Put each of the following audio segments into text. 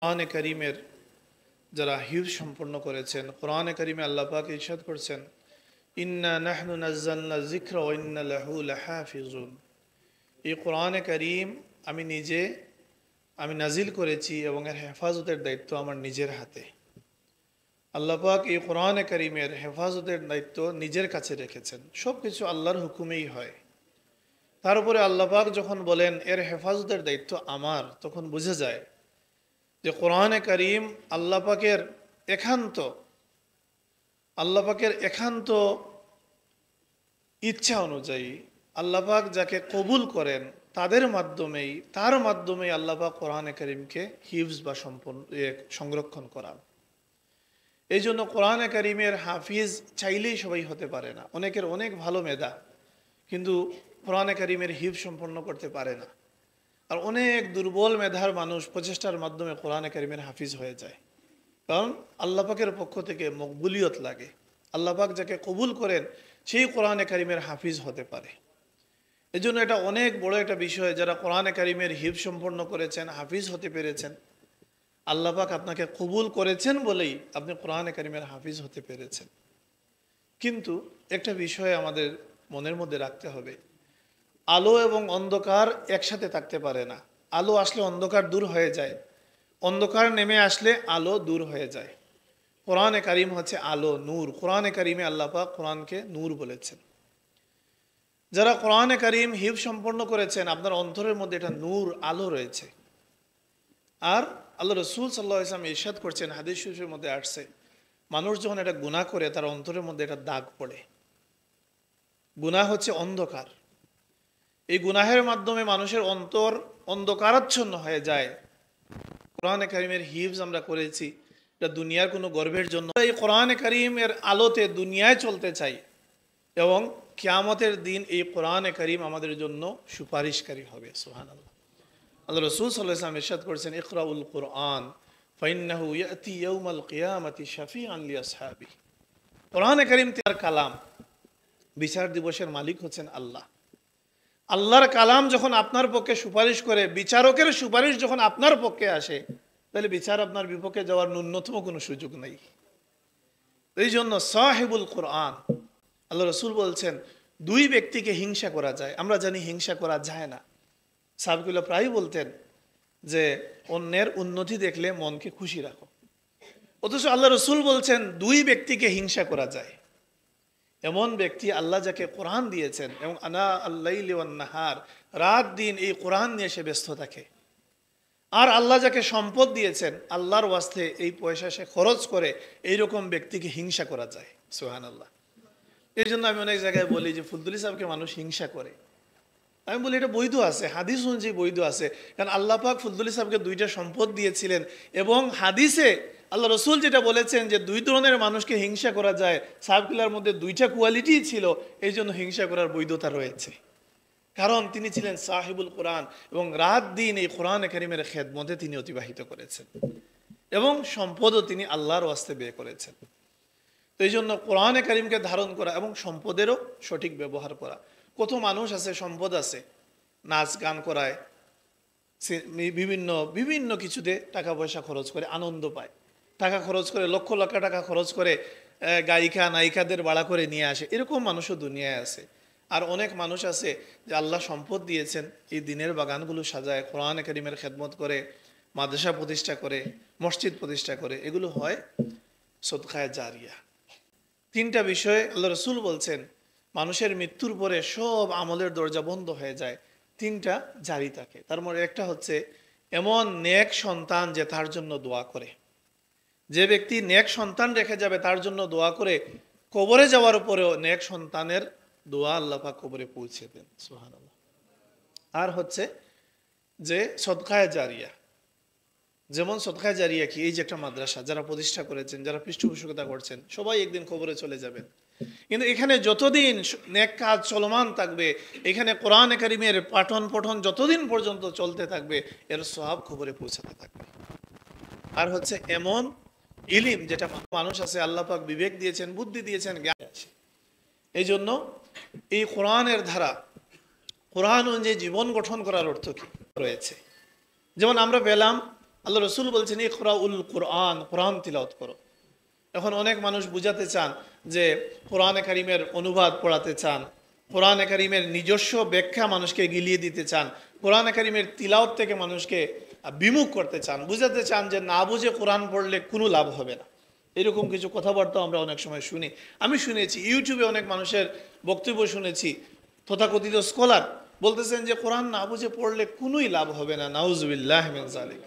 কোরআনে কারীমের যারা হিফজ সম্পন্ন করেছেন, কোরআনে কারীমে আল্লাহ পাক ইরশাদ করছেন, ইন্না নাহনু নাজ্জালনা যিকরা ওয়া ইন্না লাহু লাহাফিজুন। এই কোরআনে কারীম আমি নাজিল করেছি এবং এর হেফাজতের দায়িত্ব আমার নিজের হাতে। আল্লাহ পাক এই কোরআনে কারীমের হেফাজতের দায়িত্ব নিজের কাছে রেখেছেন। সব কিছু আল্লাহর হুকুমেই হয়। তার উপরে আল্লাহ পাক যখন বলেন এর হেফাজতের দায়িত্ব আমার, তখন বোঝা যায় যে কোরআনে কারীম আল্লাহ পাকের একান্ত ইচ্ছা অনুযায়ী আল্লাহ পাক যাকে কবুল করেন তার মাধ্যমেই আল্লাহ পাক কোরআনে কারীমকে হিফজ বা সংরক্ষণ করান। এই জন্য কোরআনে কারীমের হাফিজ চাইলেই সবাই হতে পারে না। অনেকের অনেক ভালো মেধা, কিন্তু কোরআনে কারীমের হিফজ সম্পন্ন করতে পারে না। আর অনেক দুর্বল মেধার মানুষ প্রচেষ্টার মাধ্যমে কোরআনে কারীমের হাফিজ হয়ে যায়। কারণ আল্লাহ পাকের পক্ষ থেকে মকবুলিয়ত লাগে। আল্লাহ পাক যাকে কবুল করেন সেই কোরআনে কারীমের হাফিজ হতে পারে। এই জন্য এটা অনেক বড় একটা বিষয়। যারা কোরআনে কারীমের হিফজ সম্পন্ন করেছেন, হাফিজ হতে পেরেছেন, আল্লাহ পাক আপনাকে কবুল করেছেন বলেই আপনি কোরআনে কারীমের হাফিজ হতে পেরেছেন। কিন্তু একটা বিষয় আমাদের মনের মধ্যে রাখতে হবে, আলো এবং অন্ধকার একসাথে থাকতে পারে না। আলো আসলে অন্ধকার দূর হয়ে যায়, অন্ধকার নেমে আসলে আলো দূর হয়ে যায়। কোরআনে কারীম হচ্ছে আলো, নূর। কোরআনে কারীমে আল্লাহ পাক কোরআনকে নূর বলেছেন। যারা কোরআনে কারীম হিফজ সম্পন্ন করেছেন, আপনার অন্তরের মধ্যে এটা নূর, আলো রয়েছে। আর আল্লাহ রাসূল সাল্লাল্লাহু আলাইহি ওয়াসাল্লাম ইরশাদ করছেন, হাদিস শরীফের মধ্যে আসছে, মানুষ যখন এটা গুনাহ করে তার অন্তরের মধ্যে এটা দাগ পড়ে। গুনাহ হচ্ছে অন্ধকার। এই গুনাহের মাধ্যমে মানুষের অন্তর অন্ধকারাচ্ছন্ন হয়ে যায়। কোরআনে কারীমের হিফজ আমরা করেছি, এটা দুনিয়ার কোনো গর্বের জন্য। এই কোরআনে কারীমের আলোতে দুনিয়ায় চলতে চাই এবং কিয়ামতের দিন এই কোরআনে কারীম আমাদের জন্য সুপারিশকারী হবে। সুবহানাল্লাহ। আল্লাহ রাসূল সাল্লাল্লাহু আলাইহি ওয়াসাল্লাম ইরশাদ করেছেন, ইকরাউল কুরআন ফাইন্নাহু ইয়াতি ইয়াউমাল কিয়ামাতি শাফিআন লিআসহাবি। কোরআনে কারীম তার কালাম, বিচার দিবসের মালিক হচ্ছেন আল্লাহ। আল্লাহর কালাম যখন আপনার পক্ষে সুপারিশ করে, বিচারকের সুপারিশ যখন আপনার পক্ষে আসে, তাহলে বিচার আপনার বিপক্ষে যাওয়ার ন্যূনতম কোনো সুযোগ নেই। এই জন্য সাহিবুল কোরআন, আল্লাহ রাসূল বলছেন, দুই ব্যক্তিকে হিংসা করা যায়। আমরা জানি হিংসা করা যায় না। সাহাবীরা প্রায়ই বলতেন যে অন্যের উন্নতি দেখলে মনকে খুশি রাখো। অথচ আল্লাহ রাসূল বলছেন দুই ব্যক্তিকে হিংসা করা যায়। এমন ব্যক্তি আল্লাহ যাকে কোরআন দিয়েছেন এবং আনা আল-লাইলি ওয়ান-নাহার, রাত দিন এই কোরআন নিয়ে সে ব্যস্ত থাকে। আর আল্লাহ যাকে সম্পদ দিয়েছেন, আল্লাহর ওয়াস্তে এই পয়সা সে খরচ করে, এইরকম ব্যক্তিকে হিংসা করা যায়। সুবহানাল্লাহ। এই জন্য আমি অনেক জায়গায় বলি যে ফুলতুলি সাহেবকে মানুষ হিংসা করে। আমি বলি এটা বৈধ আছে, হাদিস অনুযায়ী বৈধ আছে। কারণ আল্লাহ পাক ফুলতুলি সাহেবকে দুইটা সম্পদ দিয়েছিলেন এবং হাদিসে আল্লাহ রসুল যেটা বলেছেন যে দুই ধরনের মানুষকে হিংসা করা যায়, সাহাবগুলার মধ্যে দুইটা কোয়ালিটি ছিল, এই জন্য হিংসা করার বৈধতা রয়েছে। কারণ তিনি ছিলেন সাহিবুল কোরআন এবং রাত দিন এই কোরআনে কারীমের খেদমতে তিনি অতিবাহিত করেছেন এবং সম্পদও তিনি আল্লাহর ওয়াস্তে ব্যয় করেছেন। তো এই জন্য কোরআনে কারীমকে ধারণ করা এবং সম্পদেরও সঠিক ব্যবহার করা। কত মানুষ আছে, সম্পদ আছে, নাচ গান করায়, বিভিন্ন বিভিন্ন কিছুতে টাকা পয়সা খরচ করে, আনন্দ পায়, টাকা খরচ করে, লক্ষ লক্ষ টাকা খরচ করে গায়িকা নায়িকাদের ভাড়া করে নিয়ে আসে। এরকম মানুষও দুনিয়ায় আছে। আর অনেক মানুষ আছে যে আল্লাহ সম্পদ দিয়েছেন, এই দিনের বাগানগুলো সাজায়, কোরআনে কারীমের খেদমত করে, মাদ্রাসা প্রতিষ্ঠা করে, মসজিদ প্রতিষ্ঠা করে। এগুলো হয় সদকায়ে জারিয়া। তিনটা বিষয়ে আল্লাহ রসুল বলছেন মানুষের মৃত্যুর পরে সব আমলের দরজা বন্ধ হয়ে যায়, তিনটা জারি থাকে। তার মধ্যে একটা হচ্ছে এমন নেক সন্তান যে তার জন্য দোয়া করে। যে ব্যক্তি নেক সন্তান রেখে যাবে তার জন্য দোয়া করে, কবরে যাওয়ার পরেও নেক সন্তানের দোয়া আল্লাহ পাক কবরে পৌঁছে দেন। সুবহানাল্লাহ। আর হচ্ছে যে সদকায়ে জারিয়া, যেমন সদকায়ে জারিয়া কি, এই যে একটা মাদ্রাসা যারা প্রতিষ্ঠা করেছেন, যারা পৃষ্ঠপোষকতা করছেন, সবাই একদিন কবরে চলে যাবেন, কিন্তু এখানে যতদিন নেক কাজ চলমান থাকবে, এখানে কোরআনে কারীমের পাঠন পঠন যতদিন পর্যন্ত চলতে থাকবে, এর সওয়াব কবরে পৌঁছাতে থাকবে। আর হচ্ছে এমন ইলম যেটা মানুষ আছে, আল্লাহ পাক বিবেক দিয়েছেন, বুদ্ধি দিয়েছেন, জ্ঞান আছে। এই জন্য এই কোরআনের ধারা, কোরআন অনুযায়ী জীবন গঠন করার অর্থ কি রয়েছে। যেমন আমরা পেলাম আল্লাহ রসুল বলছেন ইকরাউল কোরআন, কোরআন তিলাওয়াত করো। এখন অনেক মানুষ বুঝাতে চান যে কোরআনে কারিমের অনুবাদ পড়াতে চান, কোরআনে কারিমের নিজস্ব ব্যাখ্যা মানুষকে গিলিয়ে দিতে চান, কোরআনে কারিমের তিলাওয়াত থেকে মানুষকে বিমুখ করতে চান, বুঝাতে চান যে না বুঝে কোরআন পড়লে কোনো লাভ হবে না। এরকম কিছু কথাবার্তা আমরা অনেক সময় শুনি। আমি শুনেছি, ইউটিউবে অনেক মানুষের বক্তব্য শুনেছি, তথাকথিত স্কলার বলতেছেন যে কোরআন না বুঝে পড়লে কোনোই লাভ হবে না, নাউজুবিল্লাহ মিন যালিক।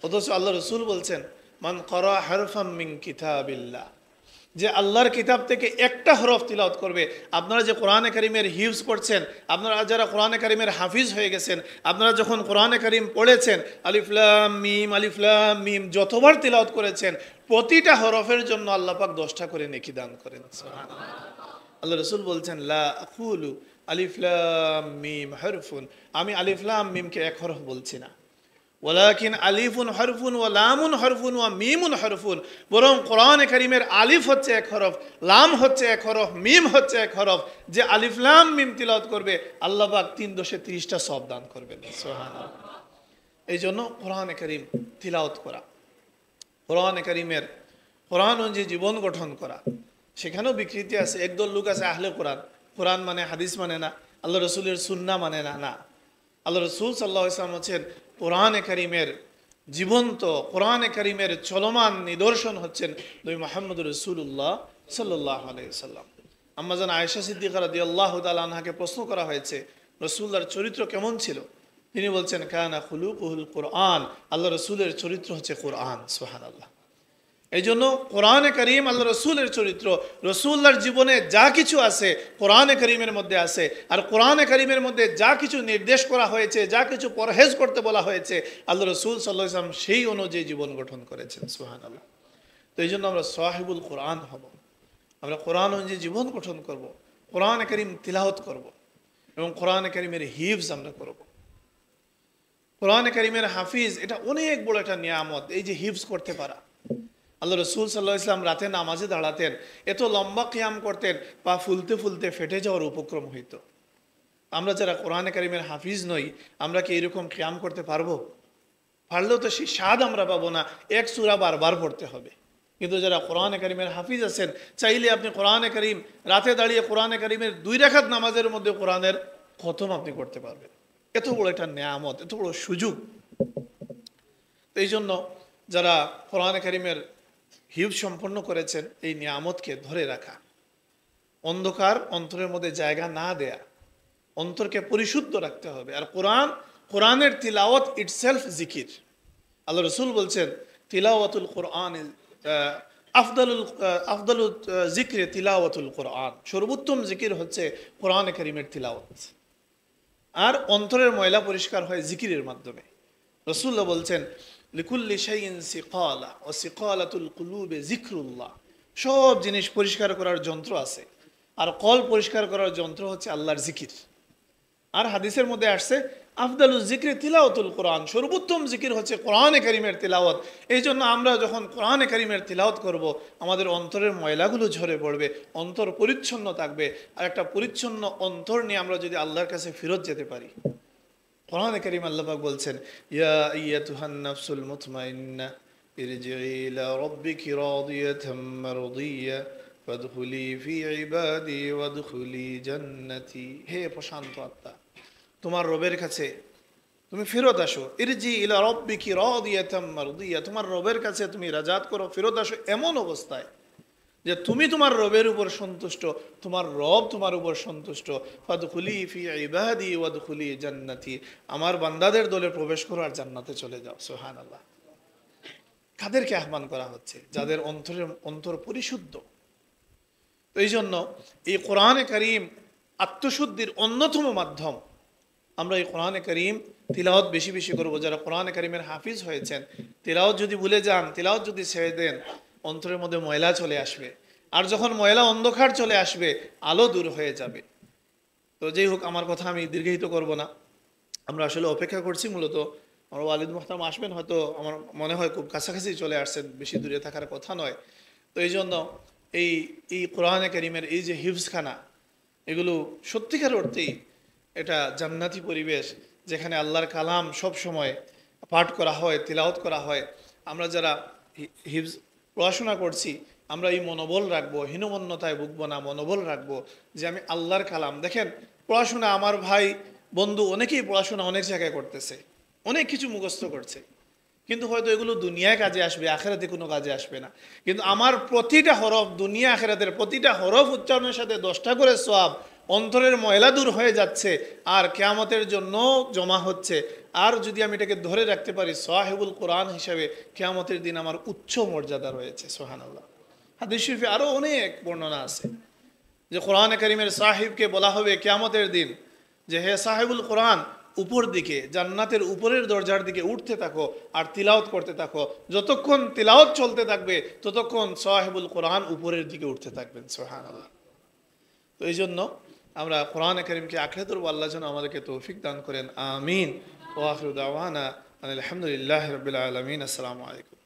অথচ আল্লাহ রসুল বলছেন মান ক্বারা হারফাম মিন কিতাবিল্লাহ, যে আল্লাহর কিতাব থেকে একটা হরফ তিলাওয়াত করবে। আপনারা যে কোরআনে কারিমের হিফজ পড়ছেন, আপনারা যারা কোরআনে কারিমের হাফিজ হয়ে গেছেন, আপনারা যখন কোরআনে কারিম পড়েছেন আলিফ লাম মিম যতবার তিলাওয়াত করেছেন, প্রতিটা হরফের জন্য আল্লাহ পাক 10টা করে নেকি দান করেন। সুবহানাল্লাহ। আল্লাহ রসুল বলছেন লা আকুলু আলিফ লাম মিম হরফুন, আমি আলিফ লাম মিমকে এক হরফ বলছি না, ওয়ালাকিন আলিফুন হরফুন ওয়া লামুন হরফুন ওয়া মিমুন হরফুন, বরং কোরআনে কারিমের আলিফ হচ্ছে এক হরফ, লাম হচ্ছে এক হরফ, মিম হচ্ছে এক হরফ। যে আলিফ লাম মিম তিলাওয়াত করবে আল্লাহ পাক 3/30টা সওয়াব দান করবেন। সুবহানাল্লাহ। এই জন্য কোরআনে কারিম তিলাওয়াত করা, কোরআনে কারিমের কোরআন অনুযায়ী জীবন গঠন করা, সেখানেও বিকৃতি আছে। একদল লোক আছে আহলে কোরআন, কোরআন মানে হাদিস মানে না, আল্লাহ রসুলের সুন্নাহ মানে না। না, আল্লাহ রসুল সাল্লাল্লাহু আলাইহি ওয়াসাল্লাম হচ্ছেন কোরআনে কারিমের জীবন্ত, কোরআনে কারিমের চলমান নিদর্শন হচ্ছেন নবী মুহাম্মদ রাসূলুল্লাহ সাল্লাল্লাহু আলাইহি ওয়াসাল্লাম। আম্মা জান আয়েশা সিদ্দিকা রাদিয়াল্লাহু তাআলা আনহাকে প্রশ্ন করা হয়েছে রাসূলুল্লাহর চরিত্র কেমন ছিল, তিনি বলছেন কানা খুলুকুহুল কোরআন, আল্লাহ রসুলের চরিত্র হচ্ছে কোরআন। সুবহানাল্লাহ। এই জন্য কোরআনে কারিম আল্লাহ রসুলের চরিত্র, রসুল্লাহর জীবনে যা কিছু আছে কোরআনে কারিমের মধ্যে আছে। আর কোরআনে কারিমের মধ্যে যা কিছু নির্দেশ করা হয়েছে, যা কিছু পরহেজ করতে বলা হয়েছে, আল্লাহ রসুল সাল্লাল্লাহু আলাইহি ওয়াসাল্লাম সেই অনুযায়ী জীবন গঠন করেছেন। সুবহানাল্লাহ। তো এই জন্য আমরা সাহিবুল কোরআন হব, আমরা কোরআন অনুযায়ী জীবন গঠন করব, কোরআনে কারিম তিলাওয়াত করব এবং কোরআনে কারিমের হিফজ আমরা করব। কোরআনে কারিমের হাফিজ এটা অনেক বড় একটা নিয়ামত, এই যে হিফজ করতে পারা। আল্লাহ রসুল সাল্লাল্লাহু আলাইহি ওয়াসাল্লাম রাতে নামাজে দাঁড়াতেন, এত লম্বা কিয়াম করতেন, পা ফুলতে ফুলতে ফেটে যাওয়ার উপক্রম হইত। আমরা যারা কোরআনে কারিমের হাফিজ নই, আমরা কি এরকম কিয়াম করতে পারবো? পারলেও তো সেই স্বাদ আমরা পাবো না, এক সূরা বারবার পড়তে হবে। কিন্তু যারা কোরআনে কারিমের হাফিজ আছেন, চাইলে আপনি কোরআনে কারিম রাতে দাঁড়িয়ে কোরআনে কারিমের 2 রাকাত নামাজের মধ্যে কোরআনের খতম আপনি করতে পারবেন। এত বড় একটা নেয়ামত, এত বড় সুযোগ। তো এই জন্য যারা কোরআনে কারিমের হিফজ সম্পন্ন করেছেন, এই নিয়ামতকে ধরে রাখা, অন্ধকার অন্তরের মধ্যে জায়গা না দেয়া, অন্তরকে পরিশুদ্ধ রাখতে হবে। আর কোরআনের তিলাওয়াত ইটসেলফ জিকির। আল্লাহ রসুল বলছেন তিলাওয়াতুল কোরআন আফদালুল জিক্রে তিলাওয়াতুল কোরআন, সর্বোত্তম জিকির হচ্ছে কোরআনে কারিমের তিলাওয়াত। আর অন্তরের ময়লা পরিষ্কার হয় জিকিরের মাধ্যমে। রাসূলুল্লাহ বলছেন লিকুল্লি শাইইন সিকালা ওয়া সিকালাতুল কুলুবে যিকরুল্লাহ, সব জিনিস পরিষ্কার করার যন্ত্র আছে, আর কল পরিষ্কার করার যন্ত্র হচ্ছে আল্লাহর জিকির। আর হাদিসের মধ্যে আসছে আফদালুল যিকরি তিলাওয়াতুল কোরআন, সর্বোত্তম জিকির হচ্ছে কোরআনে কারিমের তিলাওয়াত। এই জন্য আমরা যখন কোরআনে কারিমের তিলাওয়াত করব, আমাদের অন্তরের ময়লাগুলো ঝরে পড়বে, অন্তর পরিচ্ছন্ন থাকবে। আর একটা পরিচ্ছন্ন অন্তর নিয়ে আমরা যদি আল্লাহর কাছে ফেরত যেতে পারি, কোরআনে কারিম আল্লাহ পাক বলছেন ইয়া আইয়াতুহান নাফসুল মুতমাইন্নাহ ইরজিই ইলা রাব্বিকি রাদিয়াতাম মারদিয়া ফাদখুলি ফি ইবাদি ওয়াদখুলি জান্নাতি, হে প্রশান্ত আত্মা, তোমার রবের কাছে তুমি ফেরত আসো। ইরজি ইলা রাব্বিকি রাদিয়াতাম মারদিয়া, তোমার রবের কাছে তুমি রাজাত করো, ফেরত আসো এমন অবস্থায় যে তুমি তোমার রবের উপর সন্তুষ্ট, তোমার রব তোমার উপর সন্তুষ্ট। ফাদখুলি ফি ইবাদি ওয়াদখুলি জান্নাতি, আমার বান্দাদের দলে প্রবেশ করো আর জান্নাতে চলে যাও। সুবহানাল্লাহ। কাদেরকে আহ্বান করা হচ্ছে? যাদের অন্তর পরিশুদ্ধ। তো এই জন্য এই কোরআনে কারিম আত্মশুদ্ধির অন্যতম মাধ্যম। আমরা এই কোরআনে কারিম তিলাওয়াত বেশি বেশি করবো। যারা কোরআনে কারিমের হাফিজ হয়েছেন, তিলাওয়াত যদি ভুলে যান, তিলাওয়াত যদি ছেড়ে দেন, অন্তরের মধ্যে ময়লা চলে আসবে। আর যখন ময়লা অন্ধকার চলে আসবে, আলো দূর হয়ে যাবে। তো যেই হোক, আমার কথা আমি দীর্ঘায়িত করব না। আমরা আসলে অপেক্ষা করছি, মূলত আমার ওয়ালিদ মুহতারাম আসবেন, হয়তো আমার মনে হয় খুব কাছাকাছি চলে আসছেন, বেশি দূরে থাকার কথা নয়। তো এই জন্য এই কোরআনে কারিমের এই যে হিফজখানা, এগুলো সত্যিকার অর্থেই এটা জান্নাতি পরিবেশ, যেখানে আল্লাহর কালাম সব সময় পাঠ করা হয়, তিলাওয়াত করা হয়, আমরা যারা হিফজ পড়াশোনা করছি, আমরা এই মনোবল রাখবো, হীনমন্যতায় ভুগবো না, মনোবল রাখবো যে আমি আল্লাহর কালাম। দেখেন, পড়াশোনা আমার ভাই বন্ধু অনেকেই পড়াশোনা অনেক জায়গায় করতেছে, অনেক কিছু মুখস্থ করছে, কিন্তু হয়তো এগুলো দুনিয়ায় কাজে আসবে, আখেরাতে কোনো কাজে আসবে না। কিন্তু আমার প্রতিটা হরফ, দুনিয়া আখেরাতের প্রতিটা হরফ উচ্চারণের সাথে 10টা করে সওয়াব, অন্তরের ময়লা দূর হয়ে যাচ্ছে আর কিয়ামতের জন্য জমা হচ্ছে। আর যদি আমি এটাকে ধরে রাখতে পারি সাহিবুল কোরআন হিসাবে, কিয়ামতের দিন আমার উচ্চ মর্যাদা রয়েছে। সুবহানাল্লাহ। হাদিস শরীফে আরো অনেক বর্ণনা আছে যে কোরআন কারীমের সাহিবকে বলা হবে কিয়ামতের দিন যে হে সাহিবুল কোরআন, উপর দিকে জান্নাতের উপরের দরজার দিকে উঠতে থাকো আর তিলাওয়াত করতে থাকো। যতক্ষণ তিলাওয়াত চলতে থাকবে ততক্ষণ সাহিবুল কোরআন উপরের দিকে উঠতে থাকবেন। সুবহানাল্লাহ। তো এই জন্য আমরা কোরআন কারীমকে আঁকড়ে ধরবো। আল্লাহ যেন আমাদেরকে তৌফিক দান করেন। আমিন। ওয়া আখিরু দাওয়ানা আলহামদুলিল্লাহি রাব্বিল আলামিন। আসসালামু আলাইকুম।